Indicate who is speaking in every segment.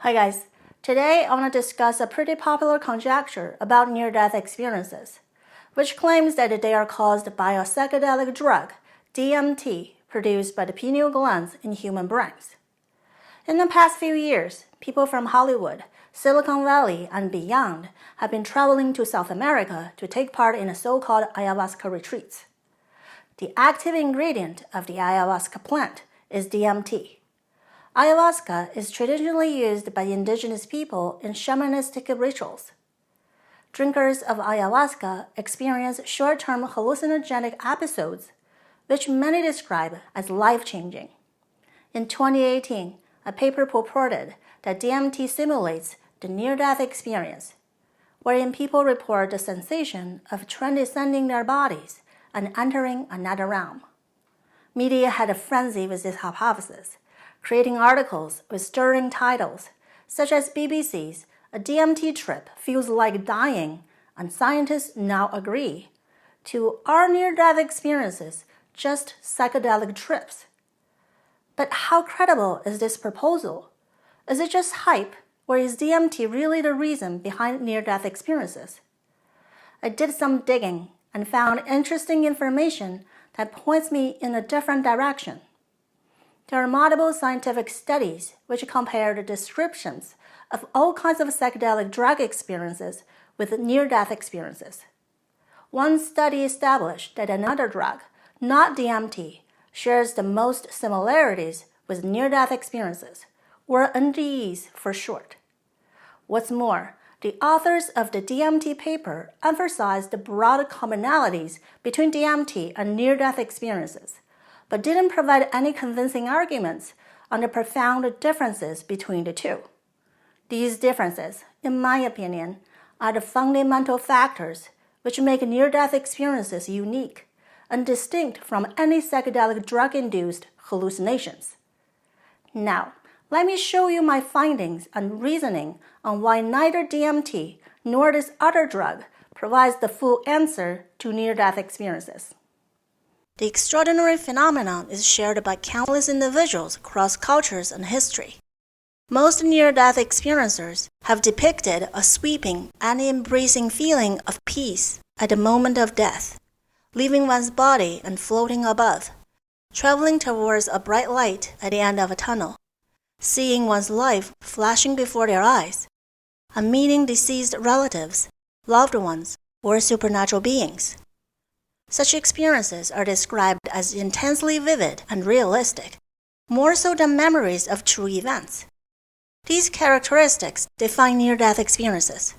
Speaker 1: Hi guys, today I want to discuss a pretty popular conjecture about near-death experiences, which claims that they are caused by a psychedelic drug, DMT, produced by the pineal glands in human brains. In the past few years, people from Hollywood, Silicon Valley, and beyond have been traveling to South America to take part in the so-called Ayahuasca retreats. The active ingredient of the Ayahuasca plant is DMT. Ayahuasca is traditionally used by indigenous people in shamanistic rituals. Drinkers of ayahuasca experience short-term hallucinogenic episodes, which many describe as life-changing. In 2018, a paper purported that DMT simulates the near-death experience, wherein people report the sensation of transcending their bodies and entering another realm. Media had a frenzy with this hypothesis, creating articles with stirring titles, such as BBC's "A DMT Trip Feels Like Dying," and "Scientists Now Agree," to "Are Near-Death Experiences Just Psychedelic Trips?" But how credible is this proposal? Is it just hype, or is DMT really the reason behind near-death experiences? I did some digging and found interesting information that points me in a different direction. There are multiple scientific studies which compare the descriptions of all kinds of psychedelic drug experiences with near-death experiences. One study established that another drug, not DMT, shares the most similarities with near-death experiences, or NDEs for short. What's more, the authors of the DMT paper emphasized the broad commonalities between DMT and near-death experiences, but didn't provide any convincing arguments on the profound differences between the two. These differences, in my opinion, are the fundamental factors which make near-death experiences unique and distinct from any psychedelic drug-induced hallucinations. Now, let me show you my findings and reasoning on why neither DMT nor this other drug provides the full answer to near-death experiences. The extraordinary phenomenon is shared by countless individuals across cultures and history. Most near-death experiencers have depicted a sweeping and embracing feeling of peace at the moment of death, leaving one's body and floating above, traveling towards a bright light at the end of a tunnel, seeing one's life flashing before their eyes, and meeting deceased relatives, loved ones, or supernatural beings. Such experiences are described as intensely vivid and realistic, more so than memories of true events. These characteristics define near-death experiences.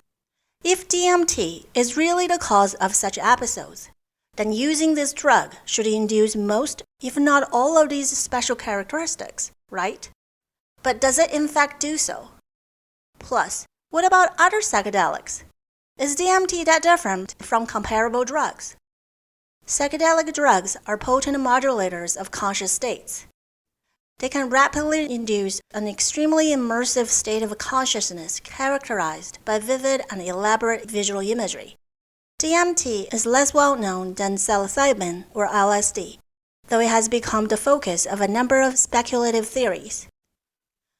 Speaker 1: If DMT is really the cause of such episodes, then using this drug should induce most, if not all, of these special characteristics, right? But does it in fact do so? Plus, what about other psychedelics? Is DMT that different from comparable drugs? Psychedelic drugs are potent modulators of conscious states. They can rapidly induce an extremely immersive state of consciousness characterized by vivid and elaborate visual imagery. DMT is less well known than psilocybin or LSD, though it has become the focus of a number of speculative theories.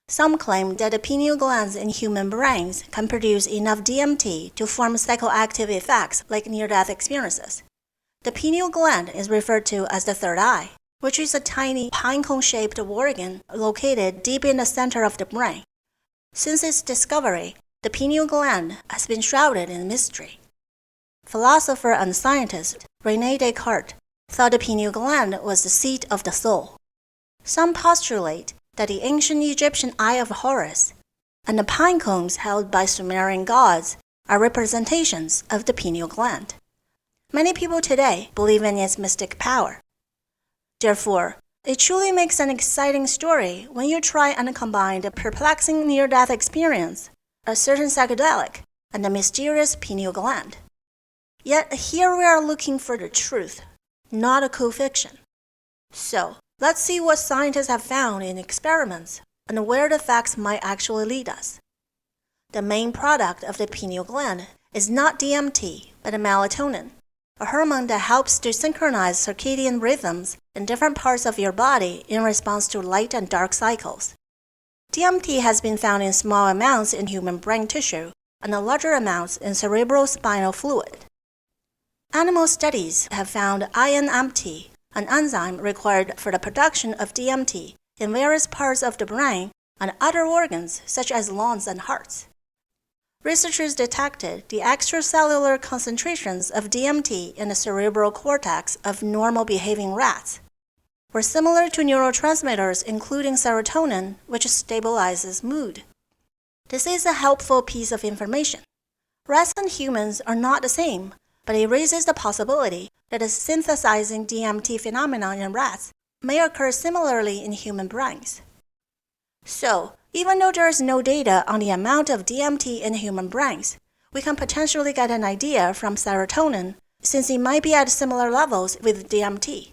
Speaker 1: Some claim that the pineal glands in human brains can produce enough DMT to form psychoactive effects like near-death experiences. The pineal gland is referred to as the third eye, which is a tiny pinecone-shaped organ located deep in the center of the brain. Since its discovery, the pineal gland has been shrouded in mystery. Philosopher and scientist René Descartes thought the pineal gland was the seat of the soul. Some postulate that the ancient Egyptian Eye of Horus and the pine cones held by Sumerian gods are representations of the pineal gland. Many people today believe in its mystic power. Therefore, it truly makes an exciting story when you try and combine the perplexing near-death experience, a certain psychedelic, and the mysterious pineal gland. Yet here we are looking for the truth, not a cool fiction. So, let's see what scientists have found in experiments and where the facts might actually lead us. The main product of the pineal gland is not DMT, but melatonin, a hormone that helps to synchronize circadian rhythms in different parts of your body in response to light and dark cycles. DMT has been found in small amounts in human brain tissue and in larger amounts in cerebral spinal fluid. Animal studies have found INMT, an enzyme required for the production of DMT, in various parts of the brain and other organs such as lungs and hearts. Researchers detected the extracellular concentrations of DMT in the cerebral cortex of normal-behaving rats were similar to neurotransmitters including serotonin, which stabilizes mood. This is a helpful piece of information. Rats and humans are not the same, but it raises the possibility that the synthesizing DMT phenomenon in rats may occur similarly in human brains. So, even though there is no data on the amount of DMT in human brains, we can potentially get an idea from serotonin since it might be at similar levels with DMT.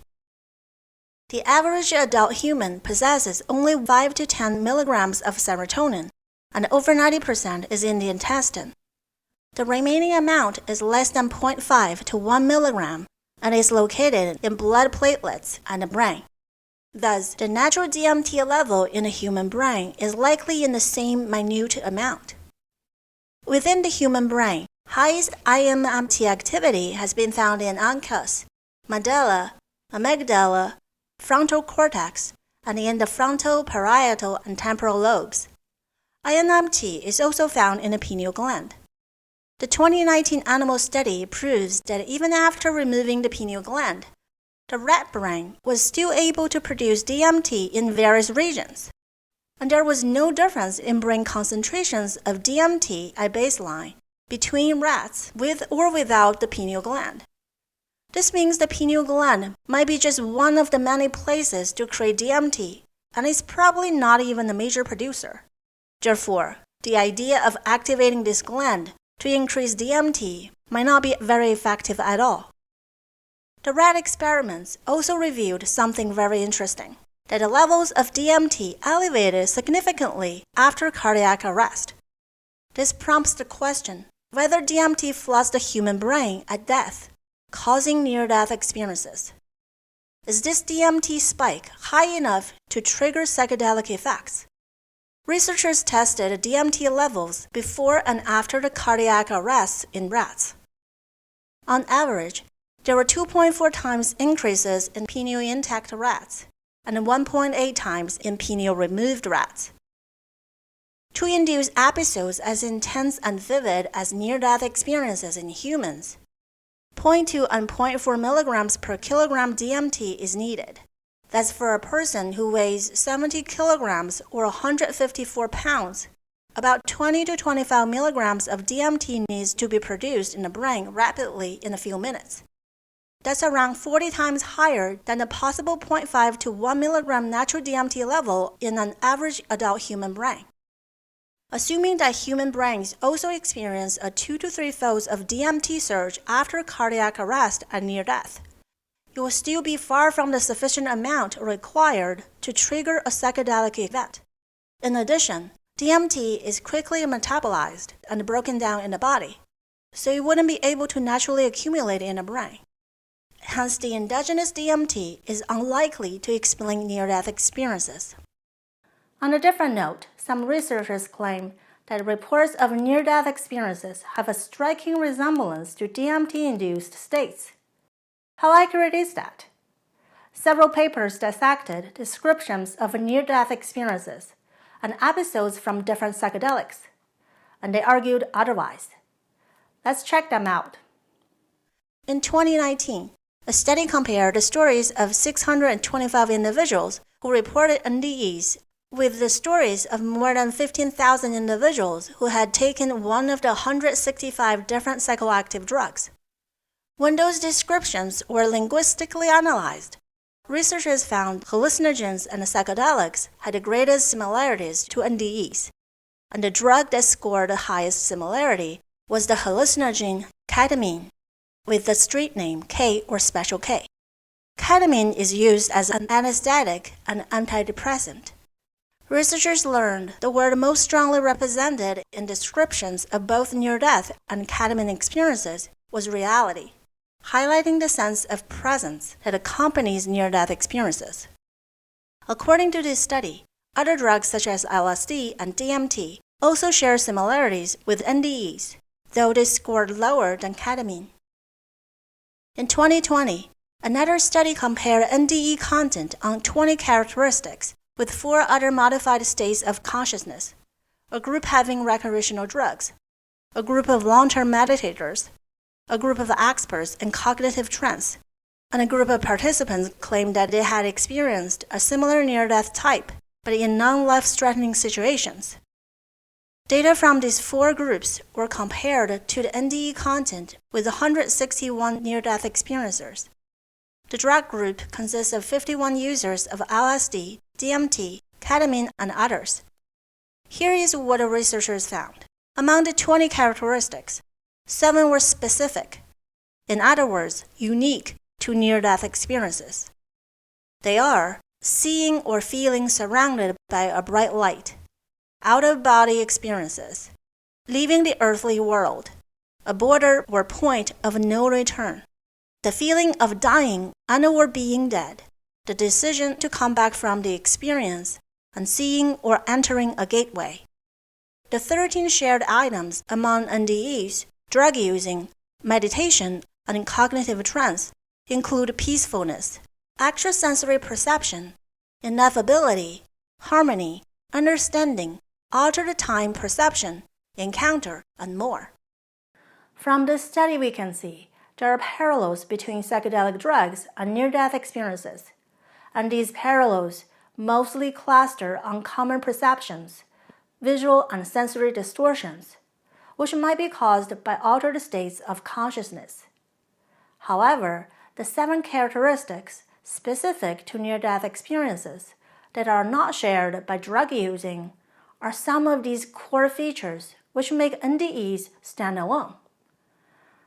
Speaker 1: The average adult human possesses only 5 to 10 milligrams of serotonin, and over 90% is in the intestine. The remaining amount is less than 0.5 to 1 milligram and is located in blood platelets and the brain. Thus, the natural DMT level in a human brain is likely in the same minute amount. Within the human brain, highest INMT activity has been found in uncus, medulla, amygdala, frontal cortex, and in the frontal, parietal, and temporal lobes. INMT is also found in the pineal gland. The 2019 animal study proves that even after removing the pineal gland, the rat brain was still able to produce DMT in various regions, and there was no difference in brain concentrations of DMT at baseline between rats with or without the pineal gland. This means the pineal gland might be just one of the many places to create DMT, and is probably not even a major producer. Therefore, the idea of activating this gland to increase DMT might not be very effective at all. The rat experiments also revealed something very interesting, that the levels of DMT elevated significantly after cardiac arrest. This prompts the question whether DMT floods the human brain at death, causing near-death experiences. Is this DMT spike high enough to trigger psychedelic effects? Researchers tested DMT levels before and after the cardiac arrest in rats. On average, there were 2.4 times increases in pineal intact rats and 1.8 times in pineal removed rats. To induce episodes as intense and vivid as near-death experiences in humans, 0.2 and 0.4 milligrams per kilogram DMT is needed. That's for a person who weighs 70 kilograms or 154 pounds. About 20 to 25 milligrams of DMT needs to be produced in the brain rapidly in a few minutes. That's around 40 times higher than the possible 0.5 to 1 milligram natural DMT level in an average adult human brain. Assuming that human brains also experience a 2 to 3 folds of DMT surge after cardiac arrest and near death, it will still be far from the sufficient amount required to trigger a psychedelic event. In addition, DMT is quickly metabolized and broken down in the body, so it wouldn't be able to naturally accumulate in the brain. Hence, the indigenous DMT is unlikely to explain near-death experiences. On a different note, some researchers claim that reports of near-death experiences have a striking resemblance to DMT-induced states. How accurate is that? Several papers dissected descriptions of near-death experiences and episodes from different psychedelics, and they argued otherwise. Let's check them out. In 2019, a study compared the stories of 625 individuals who reported NDEs with the stories of more than 15,000 individuals who had taken one of the 165 different psychoactive drugs. When those descriptions were linguistically analyzed, researchers found hallucinogens and psychedelics had the greatest similarities to NDEs, and the drug that scored the highest similarity was the hallucinogen ketamine, with the street name K or Special K. Ketamine is used as an anesthetic and antidepressant. Researchers learned the word most strongly represented in descriptions of both near-death and ketamine experiences was reality, highlighting the sense of presence that accompanies near-death experiences. According to this study, Other drugs such as LSD and DMT also share similarities with NDEs, though they scored lower than ketamine. In 2020, another study compared NDE content on 20 characteristics with 4 other modified states of consciousness, a group having recreational drugs, a group of long-term meditators, a group of experts in cognitive trance, and a group of participants claimed that they had experienced a similar near-death type, but in non-life-threatening situations. Data from these 4 groups were compared to the NDE content with 161 near-death experiencers. The drug group consists of 51 users of LSD, DMT, ketamine, and others. Here is what the researchers found. Among the 20 characteristics, 7 were specific, in other words, unique to near-death experiences. They are seeing or feeling surrounded by a bright light, out-of-body experiences, leaving the earthly world, a border or point of no return, the feeling of dying and/or being dead, the decision to come back from the experience, and seeing or entering a gateway. The 13 shared items among NDEs, drug using, meditation, and cognitive trance include peacefulness, extrasensory perception, ineffability, harmony, understanding, altered time perception, encounter, and more. From this study we can see there are parallels between psychedelic drugs and near-death experiences, and these parallels mostly cluster on common perceptions, visual and sensory distortions, which might be caused by altered states of consciousness. However, the 7 characteristics specific to near-death experiences that are not shared by drug using are some of these core features which make NDEs stand alone.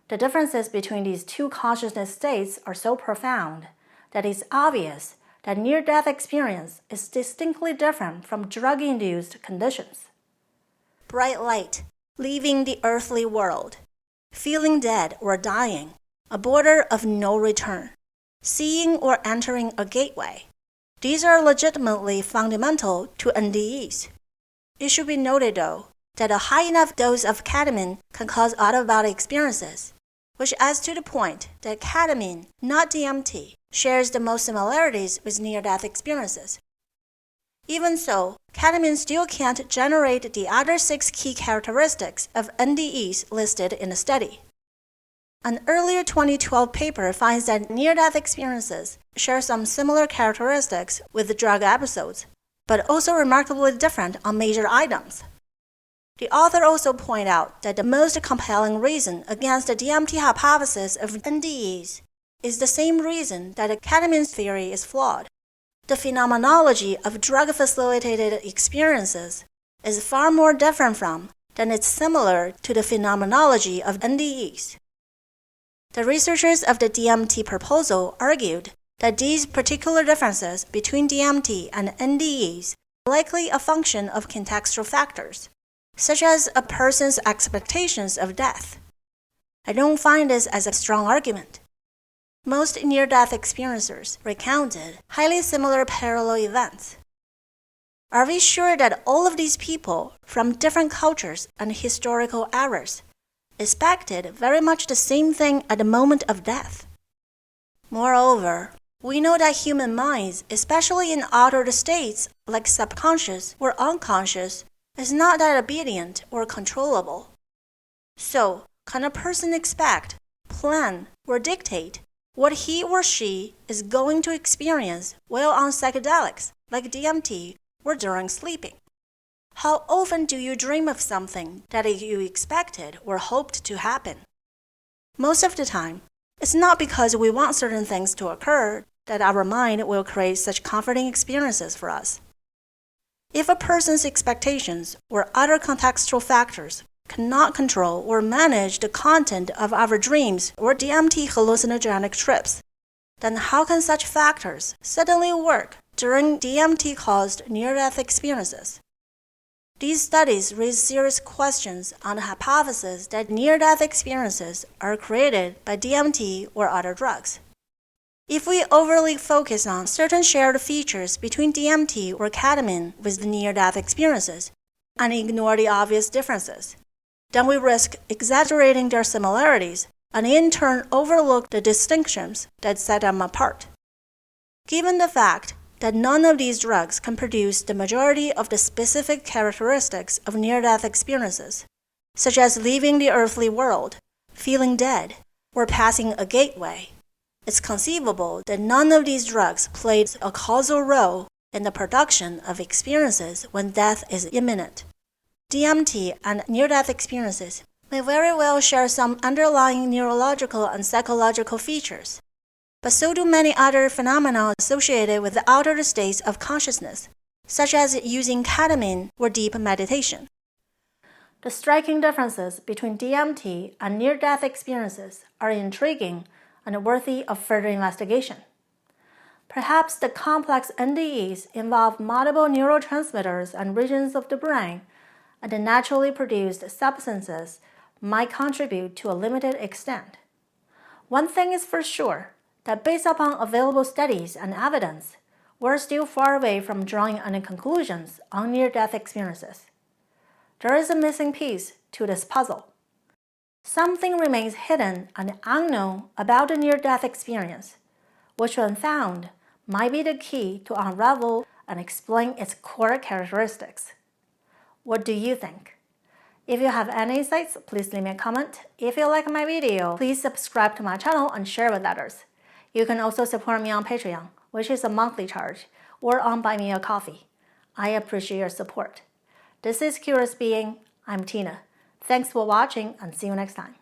Speaker 1: The differences between these 2 consciousness states are so profound that it's obvious that near-death experience is distinctly different from drug-induced conditions. Bright light, leaving the earthly world, feeling dead or dying, a border of no return, seeing or entering a gateway. These are legitimately fundamental to NDEs. It should be noted, though, that a high enough dose of ketamine can cause out-of-body experiences, which adds to the point that ketamine, not DMT, shares the most similarities with near-death experiences. Even so, ketamine still can't generate the other 6 key characteristics of NDEs listed in the study. An earlier 2012 paper finds that near-death experiences share some similar characteristics with the drug episodes, but also remarkably different on major items. The author also pointed out that the most compelling reason against the DMT hypothesis of NDEs is the same reason that the ketamine theory is flawed. The phenomenology of drug-facilitated experiences is far more different from than it's similar to the phenomenology of NDEs. The researchers of the DMT proposal argued that these particular differences between DMT and NDEs are likely a function of contextual factors, such as a person's expectations of death. I don't find this as a strong argument. Most near-death experiencers recounted highly similar parallel events. Are we sure that all of these people from different cultures and historical eras expected very much the same thing at the moment of death? Moreover, we know that human minds, especially in altered states like subconscious or unconscious, is not that obedient or controllable. So, can a person expect, plan, or dictate what he or she is going to experience while on psychedelics like DMT or during sleeping? How often do you dream of something that you expected or hoped to happen? Most of the time, it's not because we want certain things to occur that our mind will create such comforting experiences for us. If a person's expectations or other contextual factors cannot control or manage the content of our dreams or DMT hallucinogenic trips, then how can such factors suddenly work during DMT-caused near-death experiences? These studies raise serious questions on the hypothesis that near-death experiences are created by DMT or other drugs. If we overly focus on certain shared features between DMT or ketamine with the near-death experiences and ignore the obvious differences, then we risk exaggerating their similarities and in turn overlook the distinctions that set them apart. Given the fact that none of these drugs can produce the majority of the specific characteristics of near-death experiences, such as leaving the earthly world, feeling dead, or passing a gateway, it's conceivable that none of these drugs played a causal role in the production of experiences when death is imminent. DMT and near-death experiences may very well share some underlying neurological and psychological features, but so do many other phenomena associated with the altered states of consciousness, such as using ketamine or deep meditation. The striking differences between DMT and near-death experiences are intriguing and worthy of further investigation. Perhaps the complex NDEs involve multiple neurotransmitters and regions of the brain, and the naturally produced substances might contribute to a limited extent. One thing is for sure, that based upon available studies and evidence, we're still far away from drawing any conclusions on near-death experiences. There is a missing piece to this puzzle. Something remains hidden and unknown about the near-death experience, which when found might be the key to unravel and explain its core characteristics. What do you think? If you have any insights, please leave me a comment. If you like my video, please subscribe to my channel and share with others. You can also support me on Patreon, which is a monthly charge, or on Buy Me a Coffee. I appreciate your support. This is Curious Being. I'm Tina. Thanks for watching and see you next time.